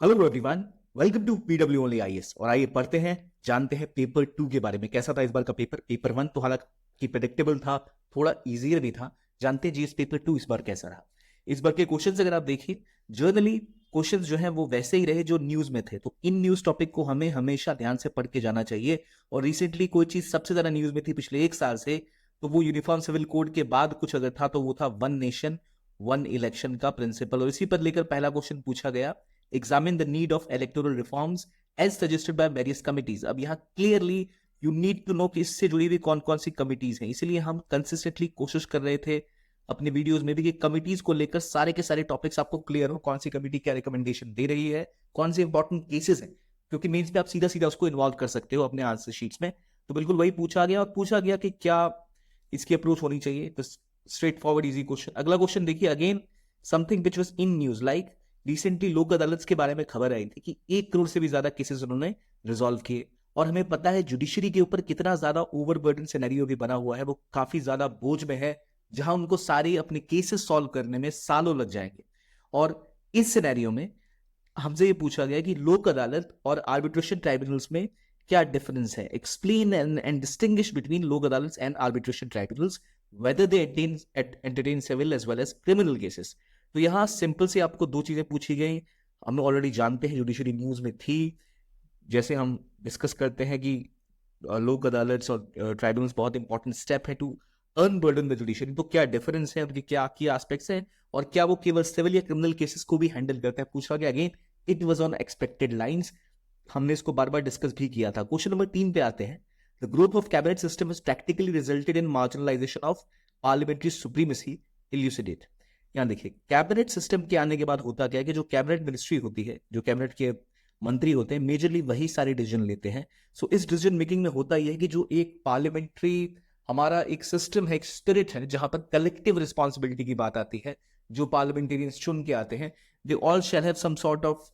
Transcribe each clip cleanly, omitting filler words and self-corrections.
Hello everyone, welcome to PW only IAS. और आइए पढ़ते हैं, जानते हैं पेपर 2 के बारे में। कैसा था इस बार का पेपर? पेपर 1 तो हालांकि प्रेडिक्टेबल था, थोड़ा इजियर भी था। जानते हैं जी इस पेपर 2 इस बार कैसा रहा। इस बार के क्वेश्चंस अगर आप देखिए, जर्नली क्वेश्चंस जो हैं वो वैसे ही रहे जो न्यूज में थे। तो इन न्यूज टॉपिक को हमें हमेशा ध्यान से पढ़ के जाना चाहिए। और रिसेंटली कोई चीज सबसे ज्यादा न्यूज में थी पिछले एक साल से, तो वो यूनिफॉर्म सिविल कोड के बाद कुछ अगर था तो वो था वन नेशन वन इलेक्शन का प्रिंसिपल। और इसी पर लेकर पहला क्वेश्चन पूछा गया, examine the need of electoral reforms as suggested by various committees। अब यहाँ clearly you need to know कि इससे जुड़ी हुई कौन कौन सी कमिटीज हैं। इसीलिए हम कंसिस्टेंटली कोशिश कर रहे थे अपने वीडियोस में भी कि कमिटीज को लेकर सारे के सारे टॉपिक्स आपको क्लियर हो, कौन सी कमिटी क्या रिकमेंडेशन दे रही है, कौन से इंपॉर्टेंट केसेस हैं, क्योंकि मेंस पे आप सीधा सीधा उसको इन्वॉल्व कर सकते हो अपने आंसर शीट्स में। तो बिल्कुल वही पूछा गया, और पूछा गया कि क्या इसकी अप्रोच होनी चाहिए। तो स्ट्रेट फॉरवर्ड इजी क्वेश्चन। अगला क्वेश्चन देखिए, again something which was in news, like recently लोक अदालत के बारे में खबर आई थी कि 1 करोड़ से भी ज्यादा केसेस उन्होंने रिजॉल्व किए। और हमें पता है जुडिशरी के ऊपर कितना ज्यादा ओवरबर्डन सिनेरियो भी बना हुआ है, वो काफी ज्यादा बोझ में है, जहां उनको सारे अपने केसेस सॉल्व करने में सालों लग जाएंगे। और इस सिनेरियो में हमसे ये पूछा गया कि लोक अदालत और आर्बिट्रेशन ट्राइब्यूनल्स में क्या डिफरेंस है। Explain and distinguish between Lok Adalat and arbitration tribunals whether they entertain civil as well as criminal cases. तो यहाँ सिंपल से आपको दो चीजें पूछी गई, हम ऑलरेडी जानते हैं, जुडिशरी न्यूज में थी। जैसे हम डिस्कस करते हैं कि लोक अदालत और ट्राइब्यूनल्स बहुत इंपॉर्टेंट स्टेप है टू अनबर्डन द जुडिशरी। तो क्या डिफरेंस है, उनके क्या की एस्पेक्ट्स हैं, और क्या वो केवल सिविल या क्रिमिनल केसेस को भी हैंडल करते हैं, पूछा गया। Again it was on expected lines, हमने इसको बार बार डिस्कस भी किया था। क्वेश्चन नंबर 3 पे आते हैं। The growth of cabinet system has practically resulted in marginalization of parliamentary supremacy, elucidate। यहाँ देखिए, कैबिनेट सिस्टम के आने के बाद होता क्या है कि जो कैबिनेट मिनिस्ट्री होती है, जो कैबिनेट के मंत्री होते हैं, मेजरली वही सारे डिसीजन लेते हैं। सो इस डिसीजन मेकिंग में होता यह है कि जो एक पार्लियामेंट्री हमारा एक सिस्टम है, एक स्पिरिट है, जहां पर कलेक्टिव रिस्पॉन्सिबिलिटी की बात आती है, जो पार्लियामेंटेरियंस चुन के आते हैं, they all shall have some sort of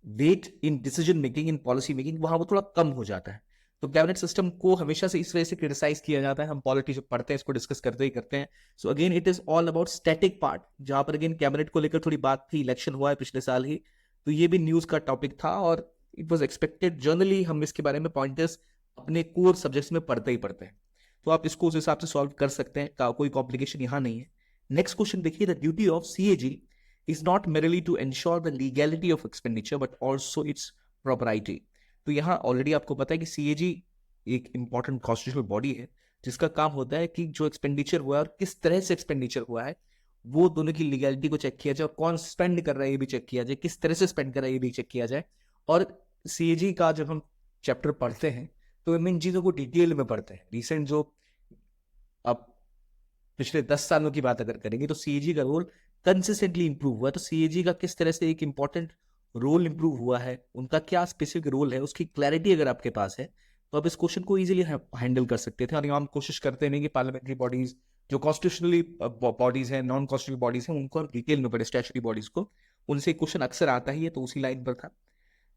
weight in decision making, in policy making, वहां वो थोड़ा कम हो जाता है। तो कैबिनेट सिस्टम को हमेशा से इस वजह से क्रिटिसाइज किया जाता है। हम पॉलिटी जब पढ़ते हैं इसको डिस्कस करते ही करते हैं। So again it is all about static part, जहां पर अगेन कैबिनेट को लेकर थोड़ी बात थी, इलेक्शन हुआ है पिछले साल ही, तो ये भी न्यूज का टॉपिक था और इट वॉज एक्सपेक्टेड। जर्नली हम इसके बारे में पॉइंटर्स अपने कोर सब्जेक्ट्स में पढ़ते ही पढ़ते हैं, तो आप इसको उस हिसाब से सॉल्व कर सकते हैं, कोई कॉम्प्लिकेशन यहाँ नहीं है। नेक्स्ट क्वेश्चन देखिए, the duty of CAG is not merely to ensure the legality of expenditure but also its propriety। तो यहाँ ऑलरेडी आपको पता है कि सीएजी एक इंपॉर्टेंट कॉन्स्टिट्यूशनल बॉडी है, जिसका काम होता है कि जो एक्सपेंडिचर हुआ है और किस तरह से एक्सपेंडिचर हुआ है, वो दोनों की लीगैलिटी को चेक किया जाए, और कौन स्पेंड कर रहा है ये भी चेक किया जाए, किस तरह से स्पेंड कर रहा है ये भी चेक किया जाए। और सीएजी का जब हम चैप्टर पढ़ते हैं तो इन चीजों को डिटेल में पढ़ते हैं। रिसेंट जो अब पिछले 10 सालों की बात अगर करेंगे तो सीएजी का रोल कंसिस्टेंटली इंप्रूव हुआ है। तो सीएजी का किस तरह से एक इंपॉर्टेंट रोल इंप्रूव हुआ है, उनका क्या स्पेसिफिक रोल है, उसकी क्लैरिटी अगर आपके पास है तो आप इस क्वेश्चन को इजीली हैंडल कर सकते थे। और हम कोशिश करते हैं कि पार्लियामेंट्री बॉडीज जो कॉन्स्टिट्यूशनली बॉडीज हैं, नॉन कॉन्स्टिट्यूशनल बॉडीज हैं, उनको हम डिटेल में पढ़े, स्टैट्यूटरी बॉडीज को, उनसे क्वेश्चन अक्सर आता ही है, तो उसी लाइन पर था।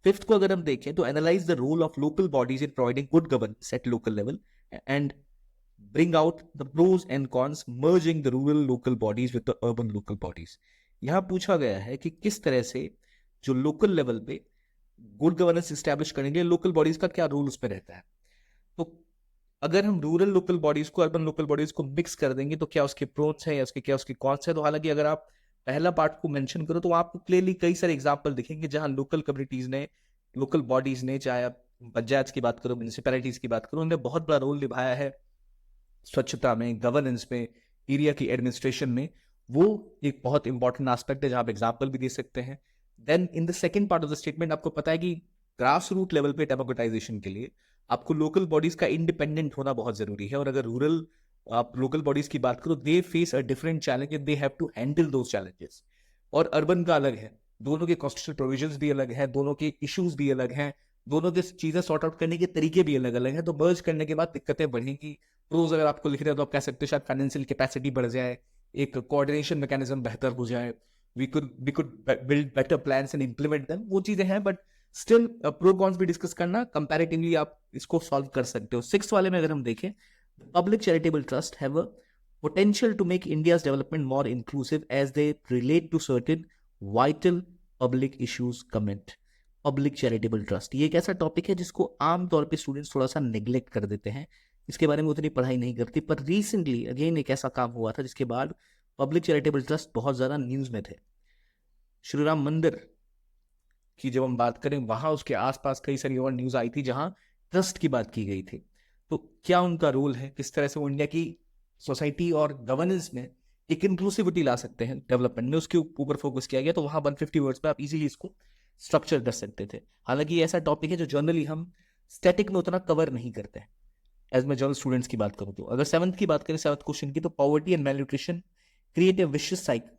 फिफ्थ को अगर हम देखें तो analyse the role of local bodies in providing good governance at local level and bring out the pros and cons merging the rural local bodies with the urban local bodies। यहां पूछा गया है कि किस तरह से जो लोकल लेवल पे गुड गवर्नेंस स्टैब्लिश करेंगे, लोकल बॉडीज का क्या रोल उसमें रहता है। तो अगर हम रूरल लोकल बॉडीज को अर्बन लोकल बॉडीज को मिक्स कर देंगे तो क्या उसके प्रोस है या उसके क्या उसके कॉन्स है। तो हालांकि अगर आप पहला पार्ट को मेंशन करो तो आपको क्लियरली कई सारे एग्जांपल दिखेंगे जहां लोकल कम्युनिटीज ने, लोकल बॉडीज ने, चाहे आप पंचायत की बात करो, म्यूनिसिपैलिटीज की बात करो, उन्होंने बहुत बड़ा रोल निभाया है स्वच्छता में, गवर्नेंस में, एरिया की एडमिनिस्ट्रेशन में। वो एक बहुत इंपॉर्टेंट एस्पेक्ट है जहां आप एग्जांपल भी दे सकते हैं। Then in the second part of the statement आपको पता है कि ग्रास रूट लेवल पे डेमोक्रेटाइजेशन के लिए आपको लोकल बॉडीज का इंडिपेंडेंट होना बहुत जरूरी है। और अगर रूरल आप लोकल बॉडीज की बात करो, they face a different challenge and they have to handle those challenges. और अर्बन का अलग है, दोनों के कॉन्स्टिट्यूशनल प्रोविजंस भी अलग हैं, दोनों के इश्यूज भी अलग हैं, दोनों के चीजें सॉर्ट आउट करने के तरीके भी अलग अलग हैं। तो मर्ज करने के बाद दिक्कतें बढ़ेंगी। प्रोज अगर आपको लिख रहे हो तो आप कह सकते हो शायद फाइनेंशियल कैपेसिटी बढ़ जाए, एक कोऑर्डिनेशन मैकेनिज्म बेहतर हो जाए, we could build better plans and implement them, वो चीजें हैं। बट स्टिल प्रो कॉन्स भी डिस्कस करना, कंपैरेटिवली आप इसको सॉल्व कर सकते हो। 6 वाले में अगर हम देखें, public charitable trust have a potential to make India's development more inclusive as they relate to certain vital public issues comment, public charitable trust, ये एक ऐसा टॉपिक है जिसको आमतौर पे स्टूडेंट्स थोड़ा सा नेग्लेक्ट कर देते हैं, इसके बारे में उतनी पढ़ाई नहीं करती। पर रिसेंटली अगेन एक ऐसा काम हुआ था जिसके बाद पब्लिक चैरिटेबल ट्रस्ट बहुत ज़्यादा न्यूज़ में थे। श्री राम मंदिर की जब हम बात करें, वहां उसके आसपास कई सारी और न्यूज़ आई थी जहां ट्रस्ट की बात की गई थी। तो क्या उनका रोल है, किस तरह से वो इंडिया की सोसाइटी और गवर्नेंस में एक इंक्लूसिविटी ला सकते हैं डेवलपमेंट में, उसके ऊपर फोकस किया गया। तो वहां 150 वर्ड्स पे आप इजीली इसको स्ट्रक्चर कर सकते थे। हालांकि ये ऐसा टॉपिक है जो जनरली हम स्टैटिक में उतना कवर नहीं करते हैं। एज मैं जनरल स्टूडेंट्स की बात करूं तो अगर 7th की बात करें, 7th क्वेश्चन की, तो poverty and malnutrition create a vicious cycle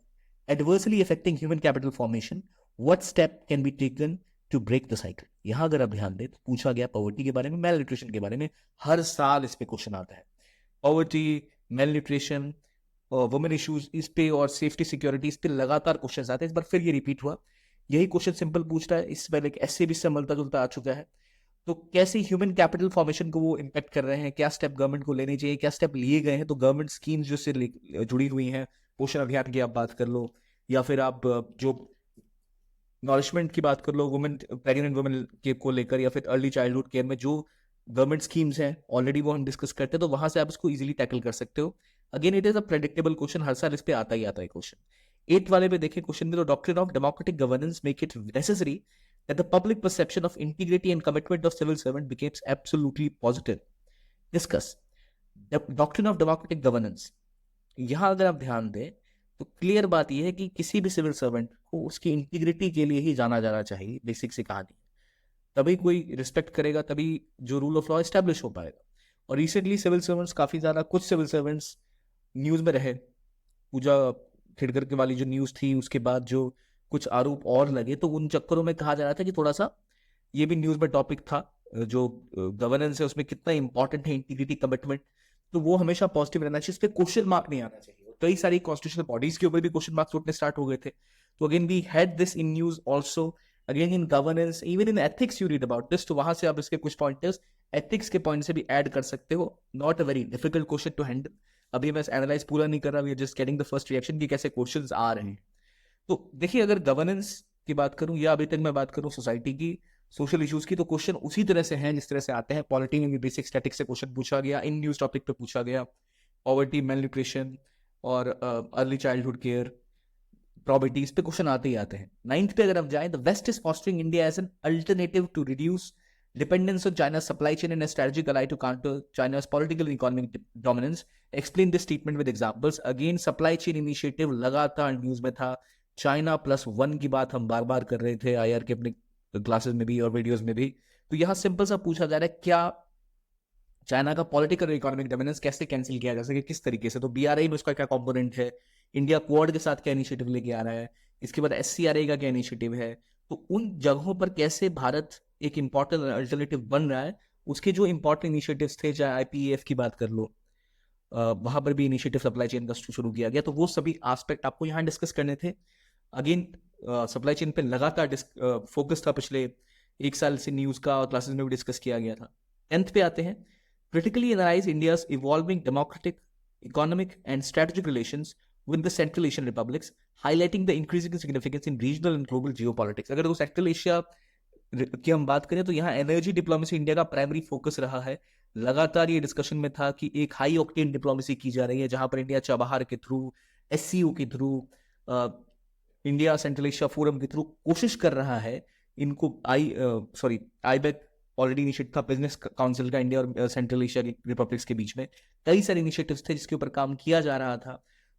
adversely affecting human capital formation, what step can be taken to break the cycle। यहां अगर आप ध्यान दें तो पूछा गया पॉवर्टी के बारे में, मेल न्यूट्रिशन के बारे में, हर साल इस पे क्वेश्चन आता है। Poverty, mail nutrition, women issues, इस पे और सेफ्टी सिक्योरिटी, इस पे लगातार क्वेश्चन आते हैं। इस बार फिर ये रिपीट हुआ, यही क्वेश्चन सिंपल पूछ रहा है। इस बार एक ऐसे भी इससे मिलता जुलता आ चुका है। तो कैसे ह्यूमन कैपिटल फॉर्मेशन को वो इम्पैक्ट कर रहे हैं, क्या स्टेप गवर्नमेंट को लेने चाहिए, क्या स्टेप लिए गए हैं। तो गवर्नमेंट स्कीम्स जो से जुड़ी हुई हैं, पोषण अभियान की आप बात कर लो, या फिर आप जो नॉरिशमेंट की बात कर लो, वुमेन, प्रेग्नेंट वुमेन के को लेकर, या फिर अर्ली चाइल्डहुड केयर में जो गवर्नमेंट स्कीम्स हैं ऑलरेडी वो हम डिस्कस करते हैं, तो वहां से आप इसको इजीली टैकल कर सकते हो। Again it is a predictable question, हर साल इस पे आता ही आता है क्वेश्चन। 8th वाले पे देखें क्वेश्चन में, तो doctrine of democratic governance make it necessary that the public perception of integrity and commitment of civil servant becomes absolutely positive। Discuss the doctrine of democratic governance। यहां अगर आप ध्यान दें तो क्लियर बात यह है कि किसी भी सिविल सर्वेंट को उसकी इंटीग्रिटी के लिए ही जाना जाना चाहिए। बेसिक सी कहानी, तभी कोई रिस्पेक्ट करेगा, तभी जो रूल ऑफ लॉ एस्टेब्लिश हो पाएगा। और रिसेंटली सिविल सर्वेंट्स काफी ज्यादा, कुछ सिविल सर्वेंट्स न्यूज में रहे। पूजा खेड़कर के वाली जो न्यूज थी, उसके बाद जो कुछ आरोप और लगे, तो उन चक्करों में कहा जा रहा था कि थोड़ा सा ये भी न्यूज में टॉपिक था, जो गवर्नेंस है उसमें कितना इंपॉर्टेंट है इंटीग्रिटी, कमिटमेंट, तो वो हमेशा पॉजिटिव रहना चाहिए, इस पर क्वेश्चन मार्क नहीं आना चाहिए। कई सारी कॉन्स्टिट्यूशनल बॉडीज के ऊपर भी क्वेश्चन मार्क्स उठने स्टार्ट हो गए थे। तो again we had this in news also, again in governance, even in ethics you read about this. तो वहां से आप इसके कुछ पॉइंटर्स एथिक्स के पॉइंट से भी ऐड कर सकते हो। Not a very difficult question to handle. अभी मैं एनालाइज पूरा नहीं कर रहा, we are just getting the first reaction कि कैसे क्वेश्चंस आ रहे हैं। तो देखिए, अगर गवर्नेंस की बात करूं या अभी तक मैं बात करूं सोसाइटी की, सोशल इश्यूज की, तो क्वेश्चन उसी तरह से हैं जिस तरह से आते हैं। पॉलिटी में भी बेसिक स्टैटिक्स से क्वेश्चन पूछा गया, इन न्यूज टॉपिक पे पूछा गया, पॉवर्टी, मेल न्यूट्रिशन और अर्ली चाइल्डहुड केयर, प्रॉपर्टी, इस पे क्वेश्चन आते ही आते हैं। 9th पे अगर हम जाएं, the West is fostering India as an alternative to reduce dependence on China's supply chain and a strategic ally to counter China's political and economic dominance। Explain this statement with examples। Again, supply chain initiative लगातार news में था। China +1 की बात हम बार बार कर रहे थे IR के अपने क्लासेस में भी और वीडियोस में भी। तो यहाँ सिंपल सा पूछा जा रहा है, क्या चाइना का पॉलिटिकल और इकोनॉमिक डोमिनेंस कैसे कैंसिल किया जा सके, किस तरीके से। तो BRI में उसका क्या कंपोनेंट है, इंडिया क्वाड के साथ क्या इनिशिएटिव लेके आ रहा है, इसके बाद SCRI का क्या इनिशिएटिव है। तो उन जगहों पर कैसे भारत एक इंपॉर्टेंट अल्टरनेटिव बन रहा है। उसके जो इंपॉर्टेंट इनिशिएटिव्स थे, चाहे IPEF की बात कर लो, वहां पर भी इनिशिएटिव सप्लाई चेन का शुरू किया गया। तो वो सभी एस्पेक्ट आपको यहाँ डिस्कस करने थे। अगेन सप्लाई चेन पे लगातार फोकस था पिछले 1 साल से, न्यूज का और क्लासेस में भी डिस्कस किया गया था। 10th पे आते हैं, critically analyze India's evolving democratic, economic and strategic relations with the Central Asian republics, highlighting the increasing significance in regional and global geopolitics। अगर वो सेंट्रल एशिया की हम बात करें तो यहाँ एनर्जी डिप्लोमेसी इंडिया का प्राइमरी फोकस रहा है। लगातार ये डिस्कशन में था कि एक हाई ऑक्टेन डिप्लोमेसी की जा रही है, जहां पर इंडिया चबाहार के थ्रू, SCO के through, India central Asia forum के थ्रू कोशिश कर रहा है इनको IBEC ऑलरेडी इनिशिएटिव था, बिजनेस काउंसिल का इंडिया और सेंट्रल एशिया रिपब्लिक्स के बीच में कई सारे इनिशिएटिव्स थे जिसके ऊपर काम किया जा रहा था।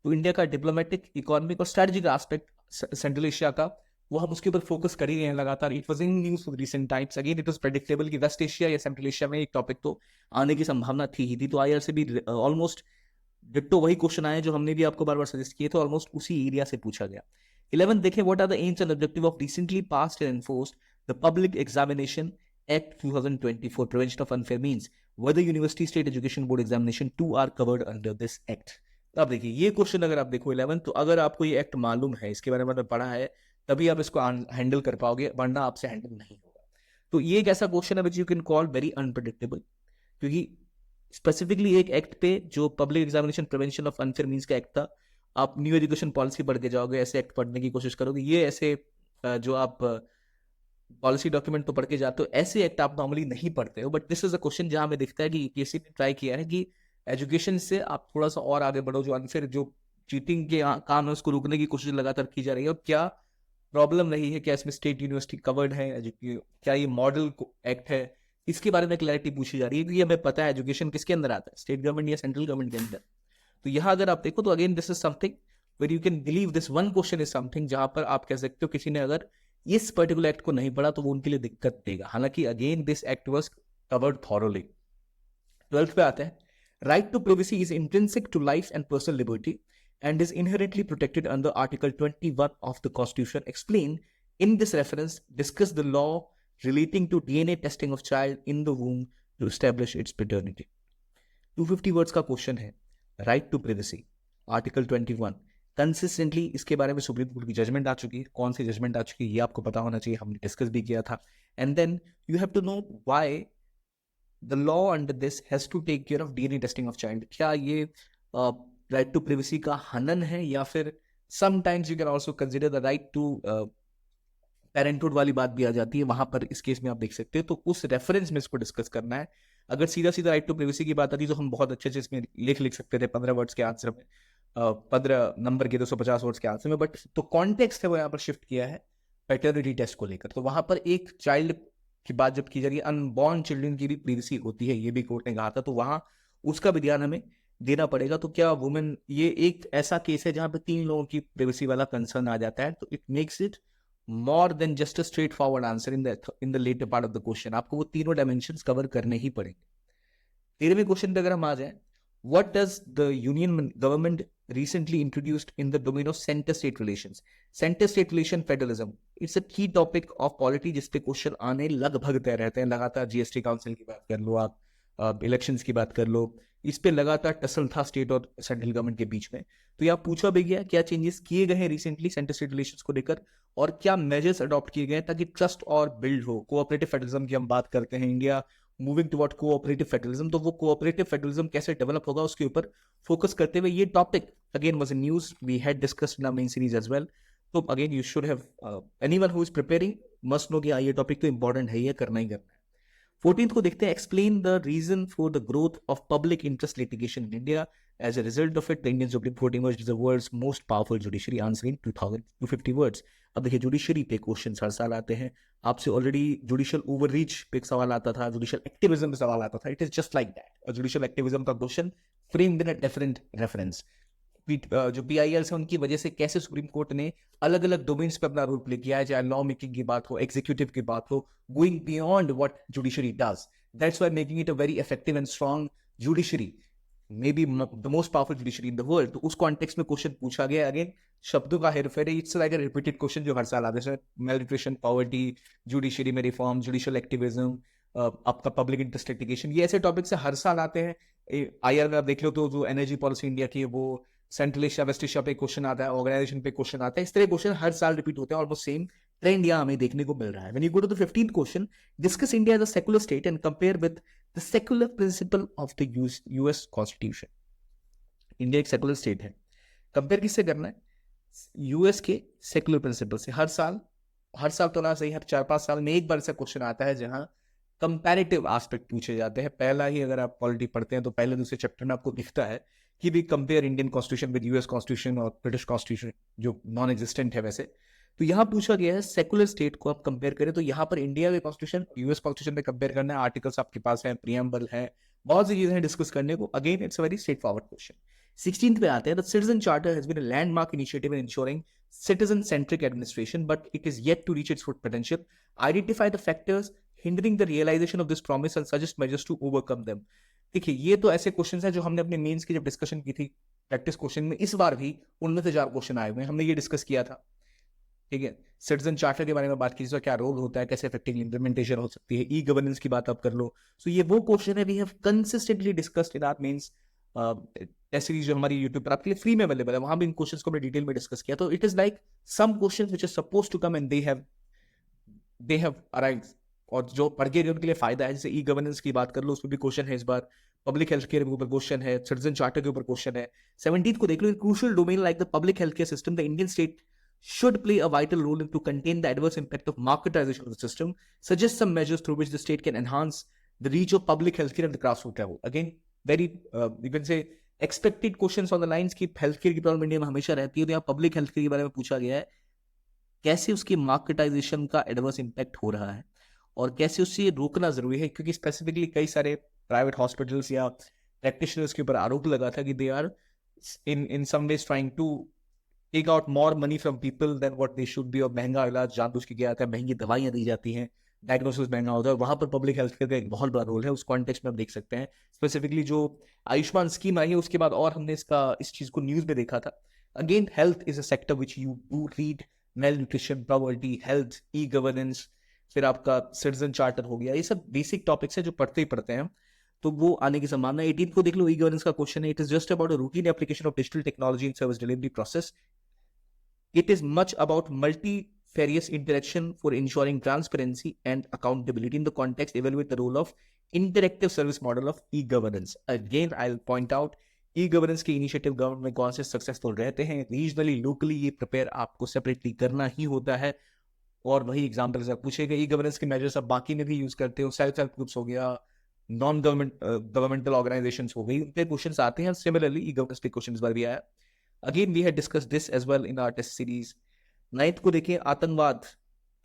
तो इंडिया का डिप्लोमेटिक, इकोनॉमिक और स्ट्रेटेजिक एस्पेक्ट सेंट्रल एशिया का, वो हम उसके ऊपर फोकस कर ही रहे हैं लगातार। It was in news for recent times. Again it was predictable कि वेस्ट एशिया या सेंट्रल एशिया में एक टॉपिक तो आने की संभावना थी ही थी। तो IR से भी ऑलमोस्ट डिट्टो वही क्वेश्चन आए जो हमने भी आपको बार बार सजेस्ट किए थे, ऑलमोस्ट उसी एरिया से पूछा गया। 11th देखें, what are the aims and objective of recently passed and enforced the public examination Act 2024 Prevention of Unfair Means, whether University State Education Board Examination 2 are covered under this act। तो अब देखिए ये question अगर आप देखो 11, तो अगर आपको ये एक्ट मालूम है, इसके बारे में पढ़ा है, तभी आप इसको हैंडल कर पाओगे, वरना आपसे हैंडल नहीं होगा। तो ये एक ऐसा क्वेश्चन है विच you can call very unpredictable, क्योंकि स्पेसिफिकली एक एक्ट पे जो public examination prevention of unfair means का एक्ट था, आप न्यू एजुकेशन पॉलिसी पढ़ के जाओगे, ऐसे एक्ट पढ़ने की कोशिश करोगे, ये ऐसे जो आप पॉलिसी डॉक्यूमेंट तो पढ़ के जाते हो, ऐसे एक्ट आप नॉर्मली नहीं पढ़ते हो, but this is a question जहां हमें दिखता है कि यूपीएससी ने ट्राई किया है कि एजुकेशन से आप थोड़ा सा और आगे बढ़ो, जो अनफेयर जो चीटिंग के काम है उसको रोकने की कोशिश लगातार की जा रही है, और क्या प्रॉब्लम रही है, क्या इसमें स्टेट यूनिवर्सिटी कवर्ड है, क्या ये मॉडल एक्ट है, इसके बारे में क्लैरिटी पूछी जा रही है, क्योंकि हमें पता है एजुकेशन किसके अंदर आता है, स्टेट गवर्नमेंट या सेंट्रल गवर्नमेंट के अंदर। तो यहाँ अगर आप देखो तो again this is something where you can believe this one question is something जहां पर आप कह सकते हो किसी ने अगर इस पर्टिकुलर एक्ट को नहीं पढ़ा तो वो उनके लिए दिक्कत देगा, हालांकि again this act was covered thoroughly. 12th पे आते हैं, right to privacy is intrinsic to life and personal liberty and is inherently protected under Article 21 of the Constitution. Explain in this reference, discuss the law relating to DNA testing of child in the womb to establish its paternity. 250 words का question है, right to privacy, article 21। Consistently इसके बारे में Supreme Court की judgement आ चुकी है, कौन सी जजमेंट आ चुकी है ये आपको पता होना चाहिए, हमने डिस्कस भी किया था। And then you have to know why the law under this has to take care of DNA testing of child. क्या ये राइट टू privacy का हनन है, या फिर sometimes you can also consider the right to parenthood वाली बात भी आ जाती है, वहां पर इस केस में आप देख सकते हो। तो उस रेफरेंस में इसको डिस्कस करना है। अगर सीधा सीधा राइट टू privacy की बात आती तो हम बहुत अच्छे से इसमें लिख सकते थे 15 वर्ड्स के आंसर में, 15 नंबर के 250 वर्ड्स के आंसर में, बट तो कॉन्टेक्स्ट है वो यहाँ पर शिफ्ट किया है पैटर्निटी टेस्ट को लेकर। तो वहां पर एक चाइल्ड की बात जब की जा रही है, अनबॉर्न चिल्ड्रन की भी privacy होती है, ये भी कोर्ट ने कहा था, तो वहां उसका भी ध्यान हमें देना पड़ेगा। तो क्या वुमेन, ये एक ऐसा केस है जहां पे 3 लोगों की privacy वाला कंसर्न आ जाता है, तो it makes it more than just a straightforward answer in the later part of the question. आपको वो तीनों dimensions कवर करने ही पड़ेंगे। 13वें क्वेश्चन पे अगर हम आ जाएं, what does the union government recently introduced in the domain of center state relations? Center state relation federalism, it's a key topic of polity जिसपे क्वेश्चन आने लगभग तय रहते हैं लगातार। जीएसटी काउंसिल की बात कर लो आप, इलेक्शंस की बात कर लो, इस पे लगातार टसल था स्टेट और सेंट्रल गवर्नमेंट के बीच में। तो यहाँ पूछा भी गया क्या चेंजेस किए गए हैं रिसेंटली सेंटर स्टेट रिलेशंस को लेकर, और क्या मेजर्स अडॉप्ट किए गए ताकि ट्रस्ट और बिल्ड हो। कोऑपरेटिव फेडरलिज्म की हम बात करते हैं, India moving toward cooperative federalism, तो वो कोऑपरेटिव फेडरलिज्म कैसे डेवलप होगा उसके ऊपर फोकस करते हुए ये topic again was in news, we had discussed in our main series as well. तो again you should have anyone who is preparing must know कि ये टॉपिक तो इंपॉर्टेंट है, ये करना ही करना है। 14th को देखते हैं, explain the reason for the growth of public interest litigation in India, as a result of it the Indian Supreme Court emerged the world's most powerful judiciary, answer in 250 words. अब देखिए judiciary पे question हर साल आते हैं, आपसे already judicial overreach पे एक सवाल आता था, जुडिशियल एक्टिविज्म पे सवाल आता था, it is just like that. Judicial activism का question framed in a different reference. जो PILs है उनकी वजह से कैसे सुप्रीम कोर्ट ने अलग अलग डोमेन्स पे अपना रोल प्ले किया है, चाहे लॉ मेकिंग की बात हो, एग्जीक्यूटिव की बात हो, going beyond what judiciary does, that's why making it a very effective and strong judiciary, may be the most powerful judiciary in the world. तो उस कॉन्टेक्स्ट में क्वेश्चन पूछा गया, अगेन शब्दों का हेरफेर है, it's like a repeated question जो हर साल आते हैं, मेलन्यूट्रिशन, पॉवर्टी, जुडिशरी में रिफॉर्म, जुडिशियल एक्टिविज्म, आपका पब्लिक इंटरेस्ट लिटिगेशन, ये ऐसे टॉपिक से हर साल आते हैं। IR में आप देख लो तो जो एनर्जी पॉलिसी इंडिया की है वो सेंट्रल एशिया वेस्ट एशिया पे क्वेश्चन आता है, ऑर्गेनाइजेशन पे क्वेश्चन आता है, इस तरह क्वेश्चन हर साल रिपीट होते हैं, ऑलमोस्ट सेम ट्रेंड यहाँ हमें देखने को मिल रहा है। When you go to the 15th question, discuss India as a secular state and compare with the secular principle of the US constitution. India एक सेकुलर स्टेट है, कंपेयर किससे करना है, US के सेकुलर प्रिंसिपल से। हर साल तो ना सही, हर 4-5 साल में एक बार ऐसा क्वेश्चन आता है जहां कंपैरेटिव एस्पेक्ट पूछे जाते हैं। पहला ही अगर आप पॉलिटी पढ़ते हैं तो पहले दूसरे चैप्टर में आपको दिखता है कि भी compare Indian constitution with US constitution और ब्रिटिश कॉन्स्टिट्यूशन, जो नॉन एग्जिस्टेंट है वैसे। तो यहाँ पूछा गया है सेकुलर स्टेट को आप कंपेयर करें, तो यहाँ पर इंडिया के कॉन्स्टिट्यूशन US कॉन्स्टिट्यूशन में कंपेयर करना है, आर्टिकल्स आपके पास है, प्रियम्बल है, बहुत सी चीजें हैं डिस्कस करने को। Again it's a very straightforward question. 16th पे आते हैं, the citizen charter has been a landmark initiative in ensuring citizen centric administration, but it is yet to reach its full potential. Identify the factors hindering the realization of this promise and suggest measures to overcome them. देखिए ये तो ऐसे questions हैं जो हमने अपने mains की जब डिस्कशन की थी प्रैक्टिस क्वेश्चन में, इस बार भी उनमें से 4 क्वेश्चन आए हुए हैं, हमने ये डिस्कस किया था। ठीक है, सिटीजन चार्टर के बारे में बात की, इसका क्या रोल होता है, कैसे इफेक्टिवली इंप्लीमेंटेशन हो सकती है, ई गवर्नेंस की बात आप कर लो। सो ये वो क्वेश्चन है we have consistently discussed in our mains test series जो हमारी यूट्यूब पर आपके लिए फ्री में अवेलेबल है, वहां भी इन क्वेश्चंस को हमने डिटेल में डिस्कस किया। तो it is like some questions which is supposed to come and they have arrived, और जो पढ़ के उनके लिए फायदा है। जैसे ई गवर्नेंस की बात कर लो, उसमें भी क्वेश्चन है इस बार, पब्लिक हेल्थ केयर के ऊपर क्वेश्चन है, सिटीजन चार्टर के ऊपर क्वेश्चन है। 17th को देख लो, crucial domain like the public health care system, the Indian state should play a vital role in to contain the adverse impact of marketization of the system, suggest some measures through which the state can enhance the reach of public healthcare at the grassroots level. Again, very you can say expected questions on the lines की healthcare की problem India में हमेशा रहती है, तो यहाँ public health care के बारे में पूछा गया है कैसे उसकी मार्केटाइजेशन का एडवर्स इम्पैक्ट हो रहा है और कैसे उससे रोकना जरूरी है, क्योंकि स्पेसिफिकली कई सारे प्राइवेट हॉस्पिटल्स या प्रैक्टिशनर्स के ऊपर आरोप लगा था कि they are in some ways trying to take out more money from people than what they should be, और महंगा इलाज जानबूझ के किया जाता है, महंगी दवाइयां दी जाती हैं, डायग्नोसिस महंगा होता है, वहां पर पब्लिक हेल्थ केयर का एक बहुत बड़ा रोल है। उस कॉन्टेक्स्ट में हम देख सकते हैं स्पेसिफिकली जो आयुष्मान स्कीम आई है उसके बाद और हमने इस चीज को न्यूज में देखा था। Again health is a sector which you do read, mail nutrition, poverty, health, e governance, फिर आपका सिटीजन चार्टर हो गया, ये सब बेसिक टॉपिक्स है जो पढ़ते ही पढ़ते हैं, तो वो आने की संभावना। 18 को देख लो, ई गवर्नेंस का क्वेश्चन है, it is just about a routine application of digital technology in service delivery process. It is much about multifarious interaction for ensuring transparency and accountability. In the context, evaluate the role of interactive service model of e-governance. Again, I'll point out e-governance के initiative government में कौन से successful रहते हैं, regionally locally ये prepare आपको separately करना ही होता है, और वही एग्जाम्पल से पूछे गए। ई गवर्नेंस के मेजर्स आप बाकी में भी यूज करते हो, सेल्फ हेल्प ग्रुप्स हो गया, नॉन गवर्नमेंटल ऑर्गेनाइजेशंस हो गई, उन पे क्वेश्चंस आते हैं। सिमिलरली ई गवर्नेंस पे क्वेश्चंस बार भी आया। Again, we had discussed this as well in our test series. 9th को देखिए, आतंकवाद,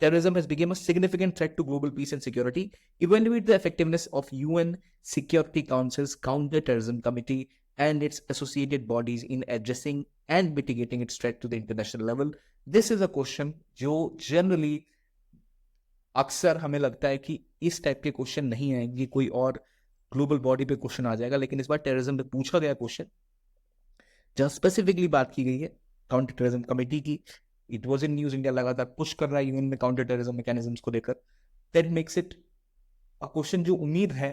terrorism has become a significant threat to global peace and security. Evaluate the effectiveness of UN Security Council's Counter-Terrorism Committee and its associated bodies in addressing and mitigating its threat to the international level. This is a question जो generally अक्सर हमें लगता है कि इस type के question नहीं आएंगे, कोई और ग्लोबल बॉडी पे क्वेश्चन आ जाएगा, लेकिन इस बार टेररिज्म पे पूछा गया क्वेश्चन जहां स्पेसिफिकली बात की गई है काउंटर टेररिज्म कमेटी की। It was in news, India लगातार पुश कर रहा है यूएन में काउंटर टेररिज्म मैकेनिज्म्स को लेकर। That makes it a question जो उम्मीद है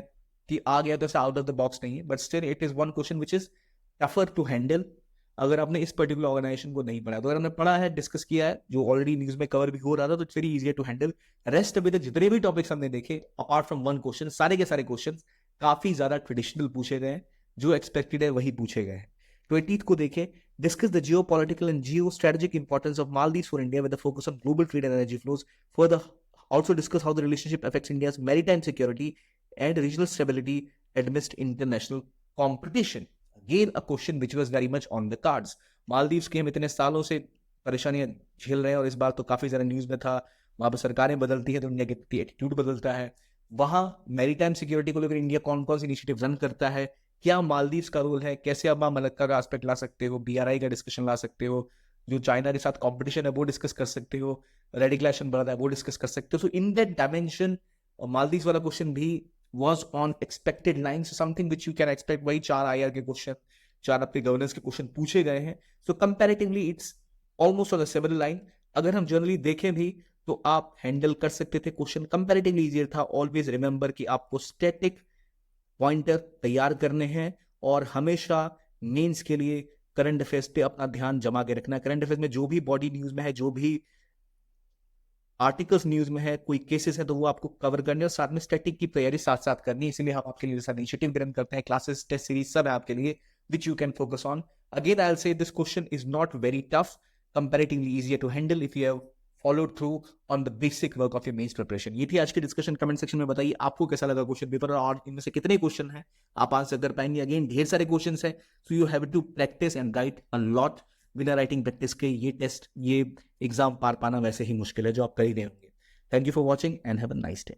कि आ गया तो ऐसा आउट ऑफ द बॉक्स नहीं है, but still it is one question which is tougher to handle अगर आपने इस पर्टिकुलर ऑर्गेनाइजेशन को नहीं पढ़ा। तो अगर हमने पढ़ा है, डिस्कस किया है, जो ऑलरेडी न्यूज में कवर भी हो रहा था, तो it's very easier to handle. Rest अभी तक जितने भी टॉपिक्स हमने देखे अपार्ट फ्रॉम वन क्वेश्चन, सारे के सारे क्वेश्चन काफी ज्यादा ट्रेडिशनल पूछे गए हैं, जो एक्सपेक्टेड है वही पूछे गए हैं। 20th को देखें, discuss the geopolitical and geostrategic importance of Maldives for India with a focus on global trade and energy flows. Further, also discuss how the relationship affects India's maritime security and regional stability amidst international competition. Again, a question which was very much on the cards. Maldives के हम इतने सालों से परेशानियां झेल रहे हैं, और इस बार तो काफी ज्यादा न्यूज में था, वहां पर सरकारें बदलती है तो इंडिया का एटीट्यूड बदलता है। वहां मैरीटाइम सिक्योरिटी को लेकर इंडिया कौन कौन से इनिशिएटिव रन करता है, क्या मालदीव्स का रोल है, कैसे आप मलक्का का एस्पेक्ट ला सकते हो, बीआरआई का डिस्कशन ला सकते हो, जो चाइना के साथ कंपटीशन है वो डिस्कस कर सकते हो, रेडिकुलेशन बढ़ रहा है वो डिस्कस कर सकते हो। सो इन दैट डायमेंशन मालदीव्स वाला क्वेश्चन भी was on expected lines, something which you can expect. वही 4 आईआर के क्वेश्चन, 4 आपके गवर्नेंस के क्वेश्चन पूछे गए हैं। So comparatively it's almost on the similar line. अगर हम जनरली देखें भी तो आप हैंडल कर सकते थे, क्वेश्चन कंपैरेटिवली इजियर था। ऑलवेज रिमेंबर कि आपको स्टैटिक पॉइंटर तैयार करने हैं और हमेशा मेंस के लिए करंट अफेयर्स पे अपना ध्यान जमा के रखना है। करंट अफेयर्स में जो भी बॉडी न्यूज में है, जो भी आर्टिकल्स न्यूज में है, कोई केसेस है, तो वो आपको कवर करने और साथ में स्टैटिक की तैयारी साथ साथ करनी है। इसलिए हम आपके लिए इनिशिएटिव ग्रहण करते हैं, क्लासेस, टेस्ट सीरीज सब है आपके लिए which you can focus on. Again I will say this question is not very tough, comparatively easier to handle if you have followed through on the basic work of your mains preparation. ये थी आज की discussion. Comment section में बताइए आपको कैसा लगा question paper, और इनमें से कितने क्वेश्चन हैं आप आंसर कर पाएंगे। अगेन ढेर सारे क्वेश्चन है, so you have to practise and write a lot. बिना राइटिंग प्रैक्टिस के ये टेस्ट, ये एग्जाम पार पाना वैसे ही मुश्किल है, जो आप कर ही रहे होंगे। Thank you for watching and have a nice day.